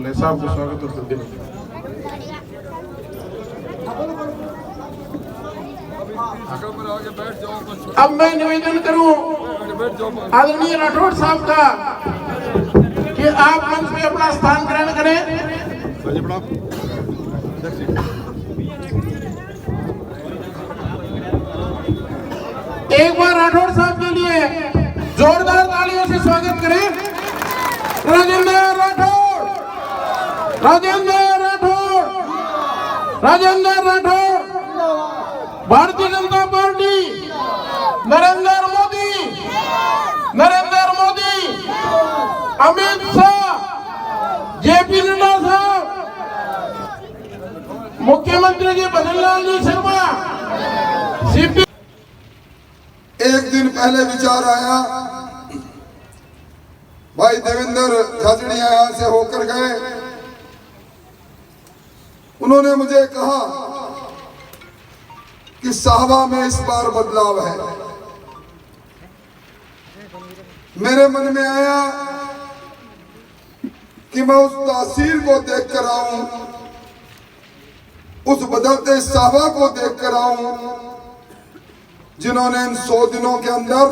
ले साहब को स्वागत और सत्कार। अब मैं निवेदन करूं आदरणीय राठौड़ साहब का कि आप मंच में अपना स्थान ग्रहण करें। एक बार राठौड़ साहब के लिए जोरदार तालियों से स्वागत करें। राजेंद्र राठौड़, राजेंद्र राठौड़, राजेंद्र राठौड़, भारतीय जनता पार्टी, नरेंद्र मोदी, नरेंद्र मोदी, अमित शाह, जेपी नड्डा साहब, मुख्यमंत्री जी भजनलाल जी शर्मा, सीपी। एक दिन पहले विचार आया, भाई देवेंद्र झाझड़िया यहां से होकर गए। उन्होंने मुझे कहा कि साहबा में इस बार बदलाव है। मेरे मन में आया कि मैं उस तासीर को देख कर आऊं, उस बदलते साहबा को देख कर आऊं जिन्होंने इन 100 दिनों के अंदर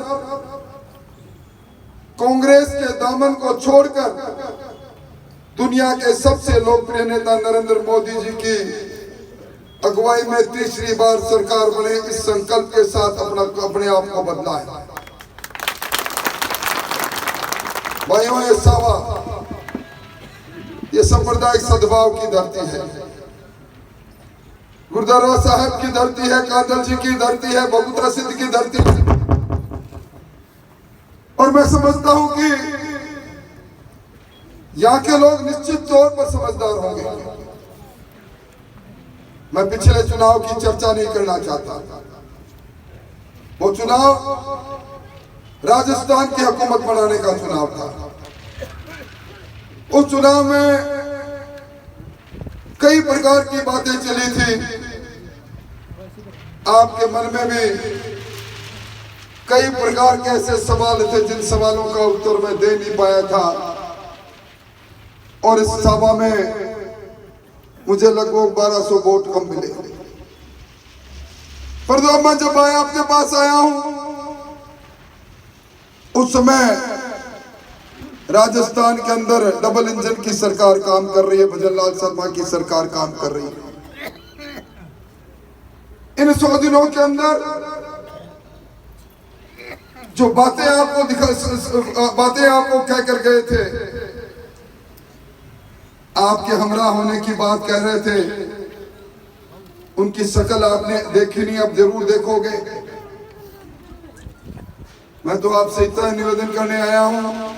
कांग्रेस के दामन को छोड़कर दुनिया के सबसे लोकप्रिय नेता नरेंद्र मोदी जी की अगुवाई में तीसरी बार सरकार बने, इस संकल्प के साथ अपने आप को बदला है। भाइयों, ये सावा, ये सांप्रदायिक सद्भाव की धरती है, गुरुद्वारा साहब की धरती है, कादल जी की धरती है, बगुतरा सिद्ध की धरती है। और मैं समझता हूं कि यहाँ के लोग निश्चित तौर पर समझदार होंगे। मैं पिछले चुनाव की चर्चा नहीं करना चाहता। वो चुनाव राजस्थान की हुकूमत बनाने का चुनाव था। उस चुनाव में कई प्रकार की बातें चली थी। आपके मन में भी कई प्रकार के ऐसे सवाल थे जिन सवालों का उत्तर मैं दे नहीं पाया था। और इस सभा में मुझे लगभग 1200 वोट कम मिले। पर मैं जब आपके पास आया हूं, उस समय राजस्थान के अंदर डबल इंजन की सरकार काम कर रही है, भजनलाल शर्मा की सरकार काम कर रही है। इन 100 दिनों के अंदर जो बातें आपको कह कर गए थे, आपके हमरा होने की बात कह रहे थे, उनकी शक्ल आपने देखी नहीं, अब जरूर देखोगे। मैं तो आपसे इतना निवेदन करने आया हूं,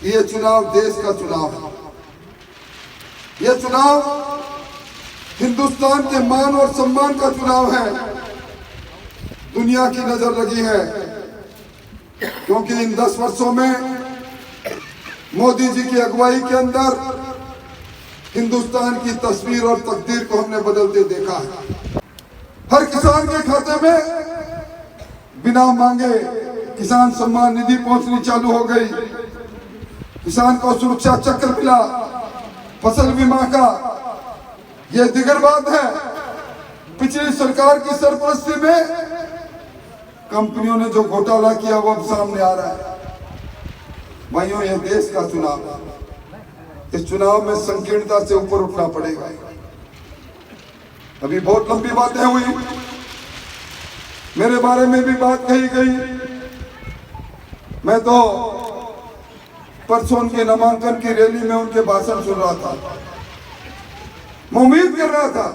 ये चुनाव देश का चुनाव है। यह चुनाव हिंदुस्तान के मान और सम्मान का चुनाव है। दुनिया की नजर लगी है, क्योंकि इन 10 वर्षों में मोदी जी की अगुवाई के अंदर हिंदुस्तान की तस्वीर और तकदीर को हमने बदलते देखा है। हर किसान के खाते में बिना मांगे किसान सम्मान निधि पहुंचनी चालू हो गई। किसान को सुरक्षा चक्र मिला, फसल बीमा का। यह दिगर बात है, पिछली सरकार की सरपरस्ती में कंपनियों ने जो घोटाला किया वो अब सामने आ रहा है। भाइयों, यह देश का चुनाव है। इस चुनाव में संकीर्णता से ऊपर उठना पड़ेगा। अभी बहुत लंबी बातें हुई, मेरे बारे में भी बात कही गई। मैं तो परसों उनके नामांकन की रैली में उनके भाषण सुन रहा था। मैं उम्मीद कर रहा था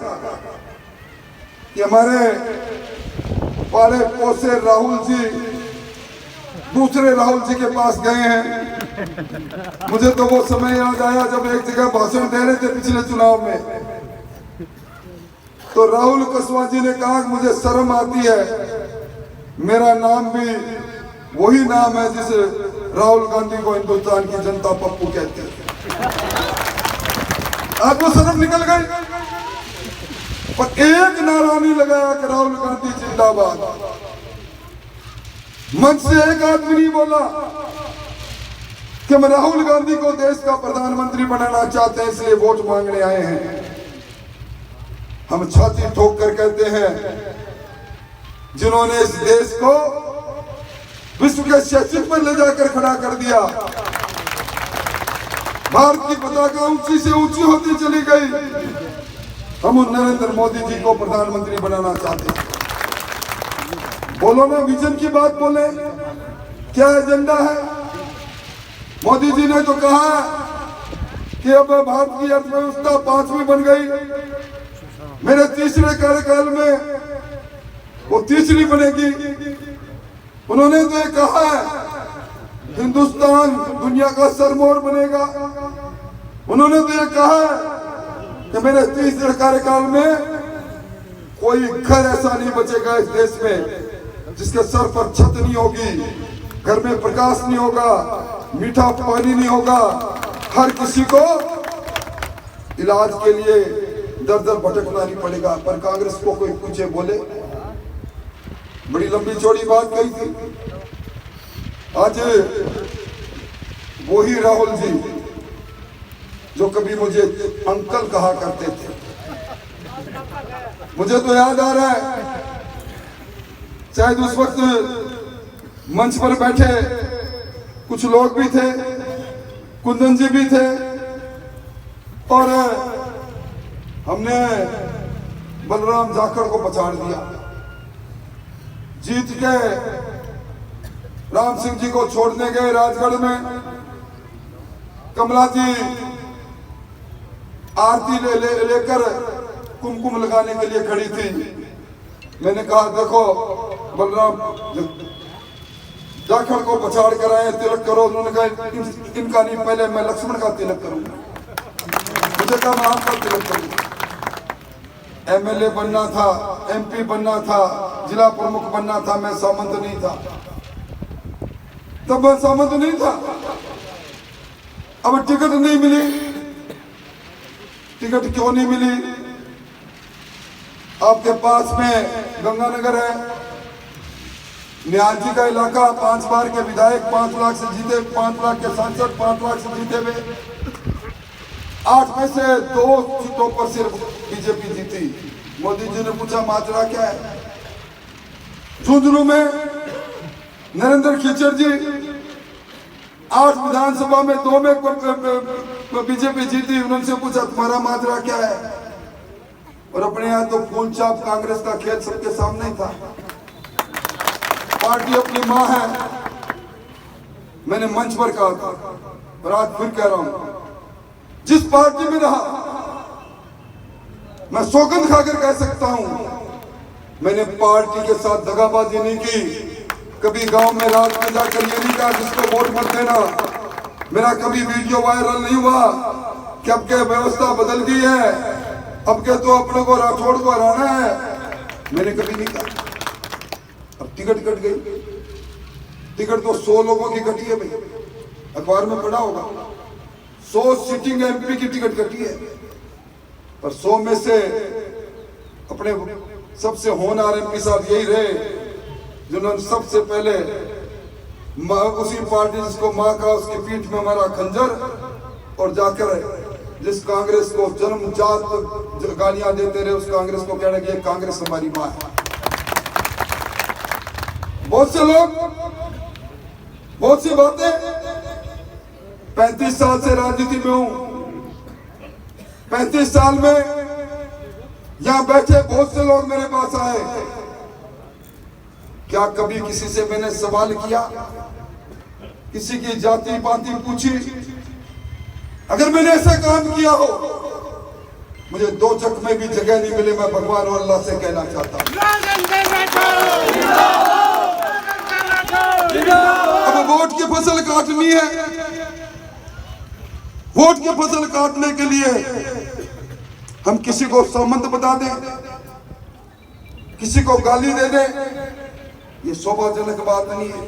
कि हमारे पाले पोसे राहुल जी दूसरे राहुल जी के पास गए हैं। मुझे तो वो समय याद आया जब एक जगह भाषण दे रहे थे पिछले चुनाव में, तो राहुल कसवा जी ने कहा कि मुझे शर्म आती है, मेरा नाम भी वही नाम है जिसे राहुल गांधी को हिंदुस्तान की जनता पप्पू कहती है। आपको शर्म निकल गई, पर एक नारा नहीं लगाया कि राहुल गांधी जिंदाबाद। मंच से एक आदमी नहीं बोला। कि हम राहुल गांधी को देश का प्रधानमंत्री बनाना चाहते हैं, इसलिए वोट मांगने आए हैं। हम छाती ठोक कर कहते हैं, जिन्होंने इस देश को विश्व के शैक्षिक पर ले जाकर खड़ा कर दिया, भारत की पताका ऊंची से ऊंची होती चली गई, हम उन नरेंद्र मोदी जी को प्रधानमंत्री बनाना चाहते हैं। बोलो ना, विजन की बात बोले, क्या एजेंडा है? मोदी जी ने तो कहा कि अब भारत की अर्थव्यवस्था 5वीं बन गई, मेरे तीसरे कार्यकाल में वो तीसरी बनेगी। उन्होंने तो ये कहा है, हिंदुस्तान दुनिया का सरमोर बनेगा। उन्होंने तो ये कहा है कि मेरे तीसरे कार्यकाल में कोई घर ऐसा नहीं बचेगा इस देश में जिसके सर पर छत नहीं होगी, घर में प्रकाश नहीं होगा, मीठा पानी नहीं होगा, हर किसी को इलाज के लिए दर दर भटकना नहीं पड़ेगा। पर कांग्रेस को कोई पूछे बोले, बड़ी लंबी चौड़ी बात कही थी। आज वही राहुल जी जो कभी मुझे अंकल कहा करते थे, मुझे तो याद आ रहा है, शायद उस वक्त मंच पर बैठे कुछ लोग भी थे, कुंदन जी भी थे, और हमने बलराम जाखड़ को पछाड़ दिया। जीत के राम सिंह जी को छोड़ने गए राजगढ़ में, कमला जी आरती लेकर कुमकुम लगाने के लिए खड़ी थी। मैंने कहा, देखो बलराम जाखड़ को पछाड़ कर आए, तिलक करो। उन्होंने कहा, इनका नहीं, पहले मैं लक्ष्मण का तिलक करूंगा। मुझे कहा, मैं आपका तिलक करूंगा। एमएलए बनना था, एमपी बनना था, जिला प्रमुख बनना था, मैं सामंत नहीं था। तब मैं सामंत नहीं था। अब टिकट नहीं मिली। टिकट क्यों नहीं मिली? आपके पास में गंगानगर है, निहाल जी का इलाका, 5 बार के विधायक 5 लाख से जीते, 5 लाख के सांसद 5 लाख से जीते हुए, 8 में से 2 सीटों पर सिर्फ बीजेपी जीती। मोदी जी ने पूछा, माजरा क्या है? झुंझुनू में नरेंद्र खीचर जी 8 विधानसभा में 2 में बीजेपी जीती। उन्होंने पूछा, तुम्हारा माजरा क्या है? और अपने यहाँ तो फूल चाप कांग्रेस का खेल सबके सामने ही था। पार्टी अपनी मां है, मैंने मंच पर कहा था और आज फिर कह रहा हूं, जिस पार्टी में रहा, मैं सौगंध खाकर कह सकता हूं, मैंने पार्टी के साथ दगाबाजी नहीं की। कभी गांव में रात में जाकर ये नहीं कहा जिसको वोट मत देना। मेरा कभी वीडियो वायरल नहीं हुआ कि अब क्या व्यवस्था बदल गई है, अब क्या तो अपने को राठौड़ को हराना है, मैंने कभी नहीं कहा। अब टिकट कट गई। टिकट तो 100 लोगों की कटी है भाई, अखबार में पढ़ा होगा। 100 सिटिंग एमपी की टिकट कटी है, पर 100 में से अपने सबसे होनहार एमपी साहब यही रहे जिन्होंने सबसे पहले उसी पार्टी जिसको मां का उसकी पीठ में हमारा खंजर, और जाकर जिस कांग्रेस को जन्मजात गालियां देते रहे, उस कांग्रेस को कहने की कांग्रेस हमारी मां है। बहुत से लोग, बहुत सी बातें, 35 साल से राजनीति में हूं। 35 साल में यहां बैठे बहुत से लोग मेरे पास आए। क्या कभी किसी से मैंने सवाल किया? किसी की जाति पाति पूछी? अगर मैंने ऐसा काम किया हो, मुझे 2 चक में भी जगह नहीं मिले, मैं भगवान और अल्लाह से कहना चाहता हूं। अब वोट की फसल काटनी है। वोट की फसल काटने के लिए हम किसी को सामंत बता दें, किसी को गाली दे दें, ये शोभाजनक बात नहीं है।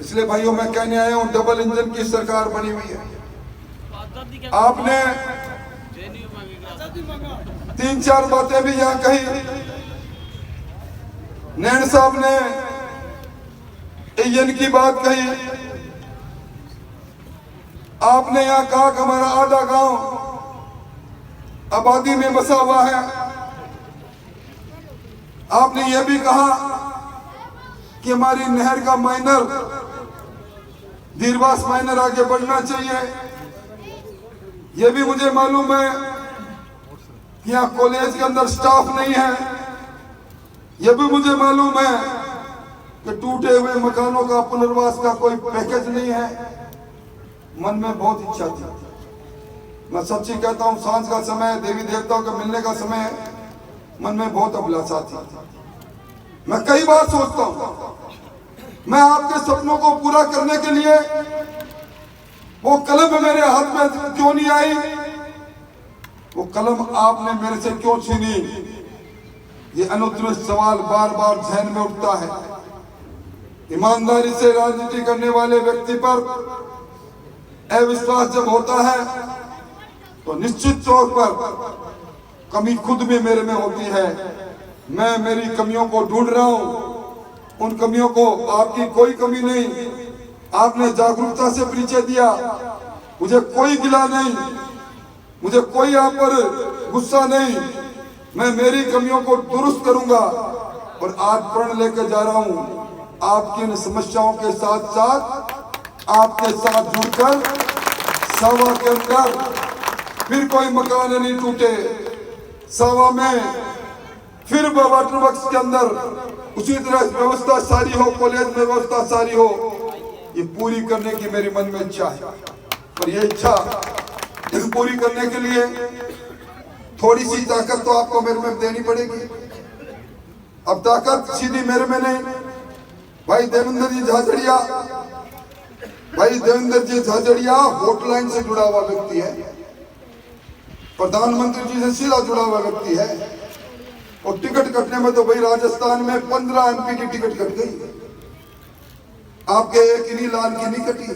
इसलिए भाइयों, मैं कहने आया हूं, डबल इंजन की सरकार बनी हुई है। आपने 3-4 बातें भी यहां कही। नैन साहब ने एन की बात कही, आपने यहाँ कहा कि हमारा आधा गांव आबादी में बसा हुआ है। आपने यह भी कहा कि हमारी नहर का माइनर धीरवास माइनर आगे बढ़ना चाहिए। यह भी मुझे मालूम है कि यहाँ कॉलेज के अंदर स्टाफ नहीं है। यह भी मुझे मालूम है कि टूटे हुए मकानों का पुनर्वास का कोई पैकेज नहीं है। मन में बहुत इच्छा थी। मैं सच्ची कहता हूँ, सांझ का समय, देवी देवताओं के मिलने का समय है, मन में बहुत अभिलाषा थी। मैं कई बार सोचता हूँ, मैं आपके सपनों को पूरा करने के लिए वो कलम मेरे हाथ में क्यों नहीं आई, वो कलम आपने मेरे से क्यों छीनी। ये अनुत्तरित सवाल बार बार जहन में उठता है। ईमानदारी से राजनीति करने वाले व्यक्ति पर अविश्वास जब होता है तो निश्चित तौर पर कमी खुद भी मेरे में होती है। मैं मेरी कमियों को ढूंढ रहा हूं। उन कमियों को, आपकी कोई कमी नहीं, आपने जागरूकता से परिचय दिया। मुझे कोई गिला नहीं, मुझे कोई आप पर गुस्सा नहीं। मैं मेरी कमियों को दुरुस्त करूंगा और आज प्रण लेकर जा रहा हूं। आपकी इन समस्याओं के साथ साथ आपके साथ जुड़कर सावा के अंदर फिर कोई मकान नहीं टूटे, सावा में फिर वाटर वर्क्स के अंदर उसी तरह व्यवस्था सारी हो, कॉलेज में व्यवस्था सारी हो, ये पूरी करने की मेरे मन में इच्छा है। और ये इच्छा पूरी करने के लिए थोड़ी सी ताकत तो आपको मेरे में देनी पड़ेगी। अब ताकत सीधी मेरे में नहीं। भाई देवेंद्र जी झाझड़िया, भाई देवेंद्र जी झाझड़िया हॉटलाइन से जुड़ा हुआ व्यक्ति है, प्रधानमंत्री जी से सीधा जुड़ा हुआ व्यक्ति है। और टिकट कटने में तो भाई राजस्थान में 15 एमपी की टिकट कट गई, आपके एक इन्हीं लाल की नहीं कटी।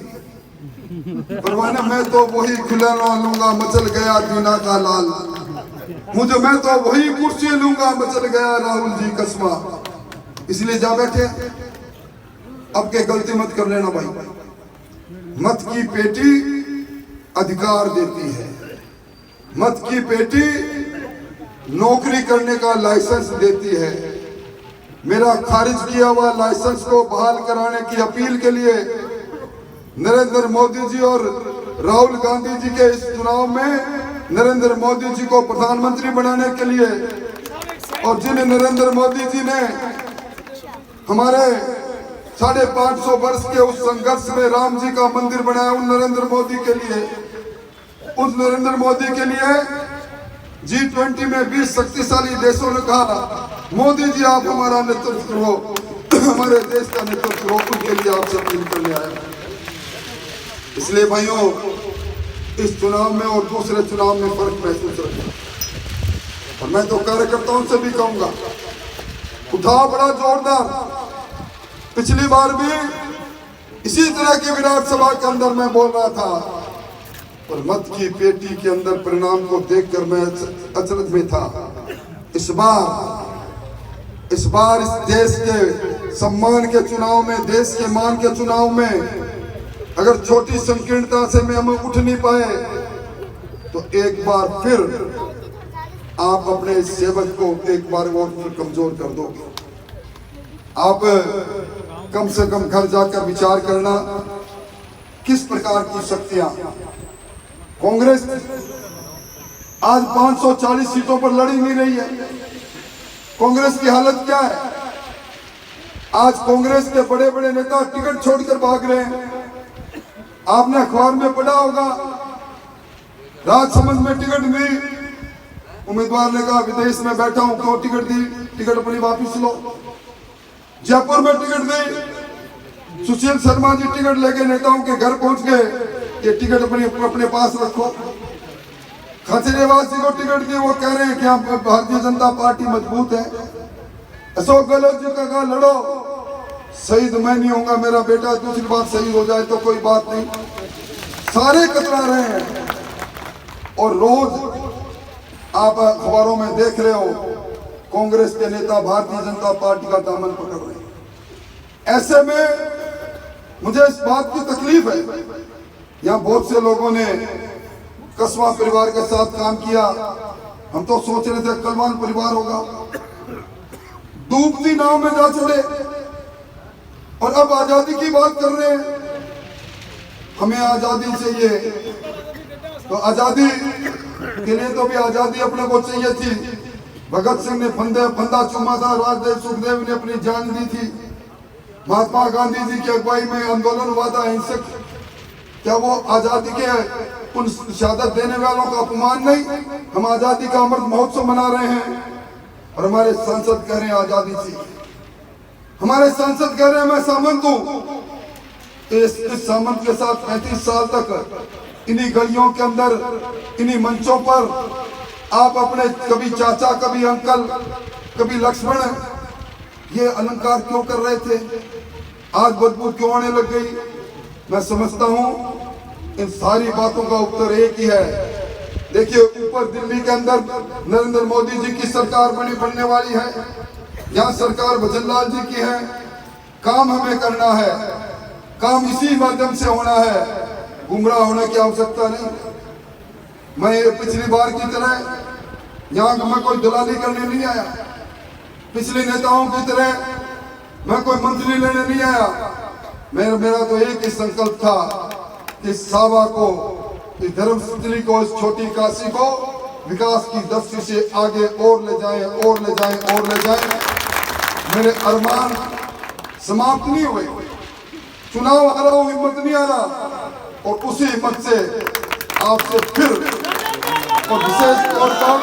परवाने मैं तो वही खिलौना लूंगा, मचल गया दीना का लाल। मुझे, मैं तो वही कुर्सी लूंगा, मचल गया राहुल जी कसमा। इसलिए जा बैठे, अब के गलती मत कर लेना भाई। मत की पेटी अधिकार देती है, मत की पेटी नौकरी करने का लाइसेंस देती है। मेरा खारिज किया हुआ लाइसेंस को बहाल कराने की अपील के लिए नरेंद्र मोदी जी और राहुल गांधी जी के इस चुनाव में नरेंद्र मोदी जी को प्रधानमंत्री बनाने के लिए, और जिन नरेंद्र मोदी जी ने हमारे 550 वर्ष के उस संघर्ष में राम जी का मंदिर बनाया, उन नरेंद्र मोदी के लिए, उस नरेंद्र मोदी के लिए G20 में 20 शक्तिशाली देशों ने कहा, मोदी जी आप हमारा नेतृत्व करो, हमारे देश का नेतृत्व करो। उनके लिए आपसे अपील करने आया। इसलिए भाइयों, इस चुनाव में और दूसरे चुनाव में फर्क महसूस रखें। और मैं तो कार्यकर्ताओं से भी कहूंगा, उठाव बड़ा जोरदार। पिछली बार भी इसी तरह की विराट सभा के अंदर मैं बोल रहा था, और मत की पेटी के अंदर परिणाम को देखकर मैं अचरज में था। इस बार इस देश के सम्मान के चुनाव में, देश के मान के चुनाव में अगर छोटी संकीर्णता से हम उठ नहीं पाए तो एक बार फिर आप अपने सेवक को एक बार और कमजोर कर दोगे। आप कम से कम घर जाकर विचार करना, किस प्रकार की शक्तियां कांग्रेस आज 540 सीटों पर लड़ी नहीं रही है। कांग्रेस की हालत क्या है? आज कांग्रेस के बड़े बड़े नेता टिकट छोड़कर भाग रहे हैं। आपने अखबार में पढ़ा होगा, राजसमंद में टिकट दी, उम्मीदवार ने कहा विदेश में बैठा हूं, क्यों टिकट दी, टिकट अपनी वापिस लो। जयपुर में टिकट दी, सुशील शर्मा जी टिकट लेके नेताओं के घर पहुंच गए, ये टिकट अपने पास रखो। खचरेवास जी को टिकट दी, वो कह रहे हैं कि भारतीय जनता पार्टी मजबूत है। अशोक गहलोत जी का कहा लड़ो, शहीद मैं नहीं होऊंगा, मेरा बेटा दूसरी बात शहीद हो जाए तो कोई बात नहीं। सारे कतरा रहे हैं और रोज आप अखबारों में देख रहे हो कांग्रेस के नेता भारतीय जनता पार्टी का दामन पकड़ रहे हैं। ऐसे में मुझे इस बात की तकलीफ है यहाँ बहुत से लोगों ने कस्बा परिवार के साथ काम किया। हम तो सोच रहे थे कलवान परिवार होगा, डूबती नाव में जा चढ़े और अब आजादी की बात कर रहे हैं। हमें आजादी चाहिए, तो आजादी के लिए तो भी आजादी अपने को चाहिए थी। भगत सिंह ने फंदा चूमा था, राजदेव सुखदेव ने अपनी जान दी थी, महात्मा गांधी जी की अगुवाई में आंदोलन हुआ था हिंसक। क्या वो आजादी के उन शहादत देने वालों का अपमान नहीं? हम आजादी का अमृत महोत्सव मना रहे हैं और हमारे सांसद कह रहे हैं आजादी चाहिए। हमारे सांसद कह रहे हैं मैं सामंत हूं। इस सामंत के साथ 35 साल तक इन्हीं गलियों के अंदर, इन्हीं मंचों पर आप अपने कभी चाचा, कभी अंकल, कभी लक्ष्मण, ये अलंकार क्यों कर रहे थे? आज बदबू क्यों आने लग गई? मैं समझता हूं इन सारी बातों का उत्तर एक ही है। देखिए, ऊपर दिल्ली के अंदर नरेंद्र मोदी जी की सरकार बनने वाली है। यहाँ सरकार भजनलाल जी की है। काम हमें करना है, काम इसी माध्यम से होना है, गुमराह होने की आवश्यकता नहीं। मैं पिछली बार की तरह यहाँ मैं कोई दलाली करने नहीं आया, पिछले नेताओं की तरह मैं कोई मंत्री लेने नहीं आया। मेरा तो एक ही संकल्प था कि सावा को, इस धर्मस्थली को, इस छोटी काशी को विकास की दृष्टि से आगे और ले जाएं, और ले जाएं, और ले जाएं। मेरे अरमान समाप्त नहीं हुए। चुनाव हारा हूं, हिम्मत नहीं हारा, और उसी हिम्मत से आपसे फिर और विशेष तौर पर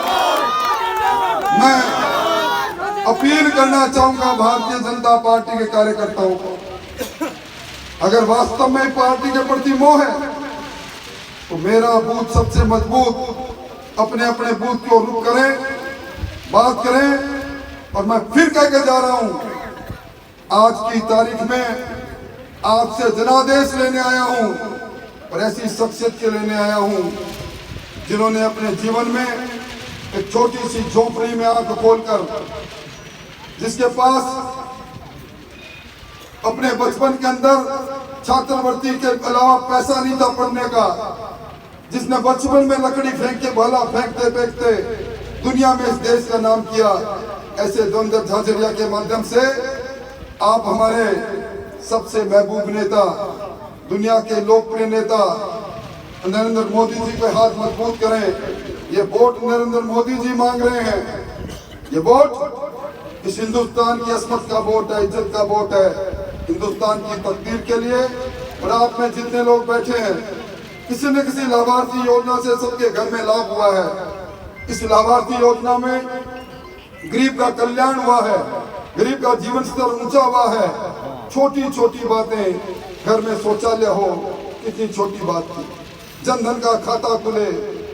मैं अपील करना चाहूंगा भारतीय जनता पार्टी के कार्यकर्ताओं को, अगर वास्तव में पार्टी के प्रति मोह है तो मेरा बूथ सबसे मजबूत, अपने अपने बूथ को रुक करें, बात करें। और मैं फिर कह के जा रहा हूं, आज की तारीख में आपसे जनादेश लेने आया हूं और ऐसी शख्सियत के लेने आया हूं जिन्होंने अपने जीवन में एक छोटी सी झोपड़ी में आंख खोलकर, जिसके पास अपने बचपन के अंदर छात्रवृत्ति के अलावा पैसा नहीं था पढ़ने का, जिसने बचपन में लकड़ी फेंक के भाला फेंकते फेंकते दुनिया में इस देश का नाम किया, ऐसे देवेंद्र झाझड़िया के माध्यम से आप हमारे सबसे महबूब नेता, दुनिया के लोकप्रिय नेता नरेंद्र मोदी जी पे हाथ मजबूत करें। ये वोट नरेंद्र मोदी जी मांग रहे हैं, ये वोट इस हिंदुस्तान की अस्मत का वोट है, इज्जत का वोट है, हिंदुस्तान की तकदीर के लिए। और आप में जितने लोग बैठे हैं, किसी न किसी लाभार्थी योजना से सबके घर में लाभ हुआ है। इस लाभार्थी योजना में गरीब का कल्याण हुआ है, गरीब का जीवन स्तर ऊंचा हुआ है। छोटी छोटी बातें, घर में शौचालय हो, कितनी छोटी बात थी, जनधन का खाता खुले,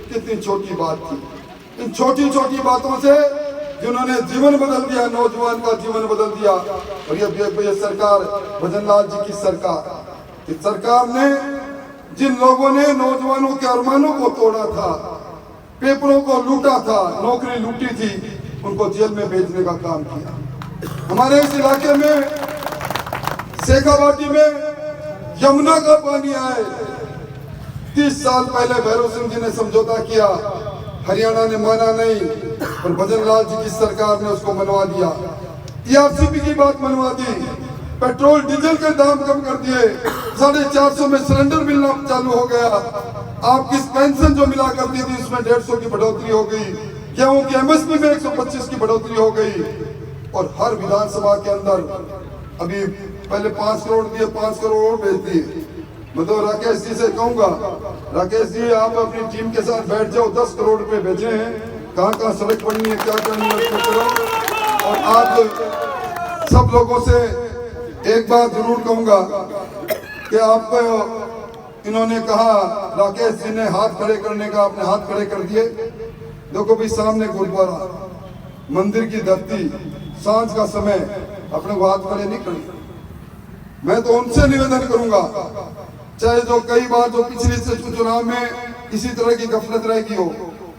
कितनी छोटी बात थी। इन छोटी छोटी बातों से जिन्होंने जीवन बदल दिया, नौजवान का जीवन बदल दिया। और ये सरकार, भजनलाल जी की सरकार, इस सरकार ने जिन लोगों ने नौजवानों के अरमानों को तोड़ा था, पेपरों को लूटा था, नौकरी लूटी थी, उनको जेल में भेजने का काम किया। हमारे इस इलाके में शेखावाटी में यमुना का पानी आए, 30 साल पहले भैरव सिंह जी ने समझौता किया, हरियाणा ने माना नहीं, और भजनलाल जी की सरकार ने उसको मनवा दिया। टीआरसीपी की बात मनवा दी, पेट्रोल डीजल के दाम कम कर दिए, 450 में सिलेंडर मिलना चालू हो गया। आपकी पेंशन जो मिला करती थी उसमें 150 की बढ़ोतरी हो गई, गेहूं की एमएसपी में 125 की बढ़ोतरी हो गई। और हर विधानसभा के अंदर अभी पहले 5 करोड़ दिए, 5 करोड़ और भेज दिए। मैं तो राकेश जी से कहूंगा, राकेश जी आप अपनी टीम के साथ बैठ जाओ, 10 करोड़ रुपए भेजे हैं, कहाँ कहाँ सड़क बननी है, क्या करनी है उसको करो। और आप सब लोगों से एक बात जरूर कहूंगा कि आप, इन्होंने कहा, राकेश जी ने हाथ खड़े करने का, अपने हाथ खड़े कर दिए। देखो भी सामने गुरुद्वारा, मंदिर की धरती, सांझ का समय, अपने को हाथ खड़े नहीं करने। मैं तो उनसे निवेदन करूंगा, चाहे जो कई बार जो पिछले चुनाव में किसी तरह की गफलत रहेगी हो,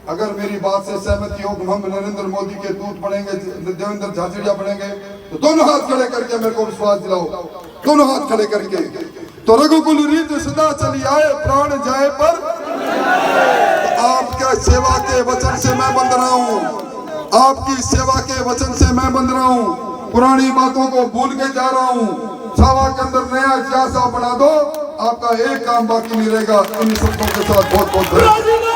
अगर मेरी बात से सहमति हो, हम नरेंद्र मोदी के दूत बनेंगे, देवेंद्र झाझड़िया बनेंगे, तो दोनों हाथ खड़े करके मेरे को विश्वास दिलाओ, दोनों हाथ खड़े करके तो रघुकुल रीत सदा चली आए, प्राण जाए पर। तो आपके सेवा के वचन से मैं बंध रहा हूँ, आपकी सेवा के वचन से मैं बंध रहा हूँ। पुरानी बातों को भूल के जा रहा हूँ। सावा के अंदर नया इतिहास आप बना दो, आपका एक काम बाकी नहीं रहेगा। इन शब्दों के साथ बहुत बहुत धन्यवाद।